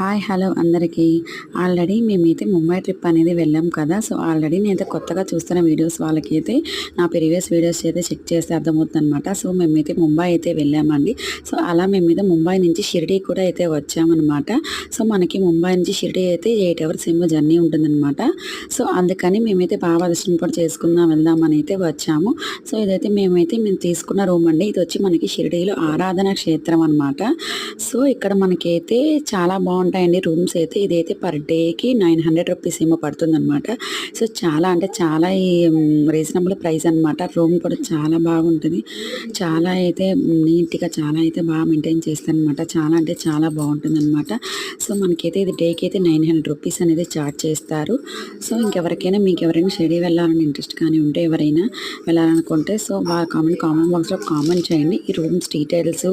Hi hello అందరికీ. Already మేమైతే Mumbai trip అనేది వెళ్ళాం కదా. సో ఆల్రెడీ నేనైతే కొత్తగా చూస్తున్న వీడియోస్ వాళ్ళకైతే నా ప్రీవియస్ వీడియోస్ అయితే చెక్ చేస్తే అర్థమవుతుందన్నమాట. సో మేమైతే ముంబై అయితే వెళ్ళామండి. సో అలా మేమైతే ముంబై నుంచి షిరిడీ కూడా అయితే వచ్చామన్నమాట. సో మనకి ముంబై నుంచి షిరిడీ అయితే 8 అవర్స్ ఏమో జర్నీ ఉంటుందన్నమాట. సో అందుకని మేమైతే బాబా దర్శనం కూడా చేసుకుందాం వెళ్దామని అయితే వచ్చాము. సో ఇదైతే మేము తీసుకున్న రూమ్ అండి. ఇది వచ్చి మనకి షిరిడీలో ఆరాధన క్షేత్రం అనమాట. సో ఇక్కడ మనకైతే చాలా బాగుంటాయండి రూమ్స్ అయితే. ఇదైతే పర్ డేకి 900 రూపీస్ ఏమో పడుతుందన్నమాట. సో చాలా అంటే చాలా రీజనబుల్ ప్రైస్ అనమాట. రూమ్ కూడా చాలా బాగుంటుంది. చాలా అయితే నీట్గా చాలా అయితే బాగా మెయింటైన్ చేస్తారనమాట. చాలా అంటే చాలా బాగుంటుందన్నమాట. సో మనకైతే ఇది డేకి అయితే 900 రూపీస్ అనేది చార్జ్ చేస్తారు. సో మీకు ఎవరైనా షిరిడీ వెళ్ళాలని ఇంట్రెస్ట్ కానీ ఉంటే, ఎవరైనా వెళ్ళాలనుకుంటే సో కామెంట్ బాక్స్లో కామెంట్ చేయండి. ఈ రూమ్స్ డీటెయిల్స్,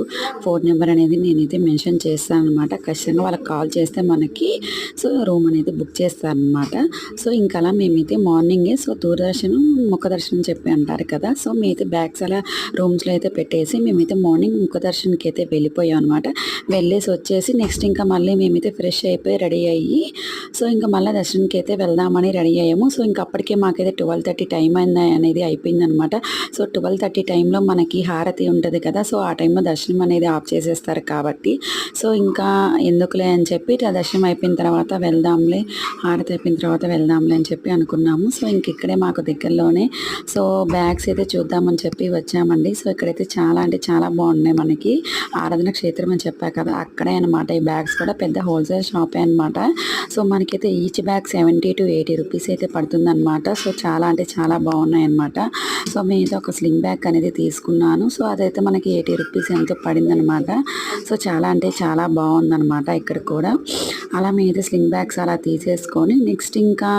ఫోన్ నెంబర్ అనేది నేనైతే మెన్షన్ చేస్తాను అనమాట. ఖచ్చితంగా వాళ్ళకి కాల్ చేస్తే మనకి సో రూమ్ అనేది బుక్ చేస్తారనమాట. సో ఇంకా మేమైతే మార్నింగే సో దూరదర్శనం ముఖ దర్శనం చెప్పి అంటారు కదా. సో మేమైతే బ్యాగ్స్ అలా రూమ్స్లో అయితే పెట్టేసి మేమైతే మార్నింగ్ ముఖ దర్శనంకి అయితే వెళ్ళిపోయాం అనమాట. వెళ్ళేసి వచ్చేసి నెక్స్ట్ ఇంకా మళ్ళీ మేమైతే ఫ్రెష్ అయిపోయి రెడీ అయ్యి సో ఇంకా మళ్ళీ దర్శనంకి అయితే వెళ్దామని రెడీ అయ్యాము. సో ఇంకా అప్పటికే మాకైతే 12:30 టైం అనేది అయిపోయిందనమాట. సో 12:30 టైంలో మనకి హారతి ఉంటుంది కదా. సో ఆ టైంలో దర్శనం అనేది ఆఫ్ చేసేస్తారు కాబట్టి సో ఇంకా ఎందుకులే అని చెప్పి దర్శనం అయిపోయిన తర్వాత వెళ్దాంలే, హారతి అయిపోయిన తర్వాత వెళ్దాంలే అని చెప్పి అనుకున్నాము. సో ఇంక ఇక్కడే మాకు దగ్గరలోనే సో బ్యాగ్స్ అయితే చూద్దామని చెప్పి వచ్చామండి. సో ఇక్కడైతే చాలా అంటే చాలా బాగున్నాయి. మనకి ఆరాధన క్షేత్రం అని చెప్పా కదా, అక్కడే అనమాట. ఈ బ్యాగ్స్ కూడా పెద్ద హోల్సేల్ షాపే అనమాట. సో మనకైతే ఈచ్ బ్యాగ్ 70 to 80 రూపీస్ అయితే పడుతుందన్నమాట. సో చాలా అంటే చాలా బాగున్నాయి అనమాట. సో మేమైతే ఒక స్లింగ్ బ్యాగ్ అనేది తీసుకున్నాను. సో అదైతే మనకి 80 రూపీస్ ఎంతో పడిందనమాట. సో చాలా అంటే చాలా బాగుందనమాట ఇక్కడ కూడా. అలా మేమైతే స్లింగ్ బ్యాగ్స్ అలా తీసేసుకొని నెక్స్ట్ ఇంకా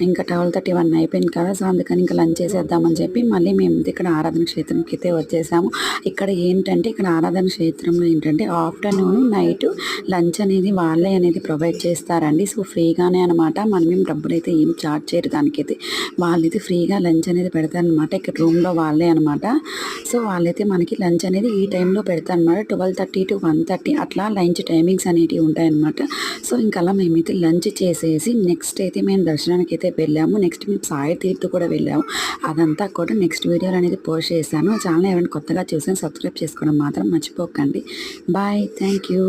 12:31 అయిపోయింది కదా. సో అందుకని ఇంకా లంచ్ చేసేద్దామని చెప్పి మళ్ళీ మేము ఇక్కడ ఆరాధన క్షేత్రంకి అయితే వచ్చేసాము. ఇక్కడ ఏంటంటే ఇక్కడ ఆరాధన క్షేత్రంలో ఏంటంటే ఆఫ్టర్నూన్ నైట్ లంచ్ అనేది వాళ్ళే అనేది ప్రొవైడ్ చేస్తారండి. సో ఫ్రీగానే అనమాట. మనమేం డబ్బులు అయితే ఏం చార్జ్ చేయరు దానికైతే. వాళ్ళైతే ఫ్రీగా లంచ్ అనేది పెడతారనమాట. ఇక్కడ రూమ్లో వాళ్ళే అనమాట. సో వాళ్ళైతే మనకి లంచ్ అనేది ఈ టైంలో పెడతారనమాట. 12:30 to 1:30 అట్లా లంచ్ టైమింగ్స్ అనేటివి ఉంటాయన్నమాట. సో ఇంకా అలా మేమైతే లంచ్ చేసేసి నెక్స్ట్ అయితే మేము దర్శనానికి అయితే వెళ్ళాము. నెక్స్ట్ మేము సాయి తీర్థ కూడా వెళ్ళాము. అదంతా కూడా నెక్స్ట్ వీడియోలో అనేది పోస్ట్ చేశాను. ఛానల్ ఎవరైనా కొత్తగా చూసాను సబ్స్క్రైబ్ చేసుకోవడం మాత్రం మర్చిపోకండి. Bye, thank you.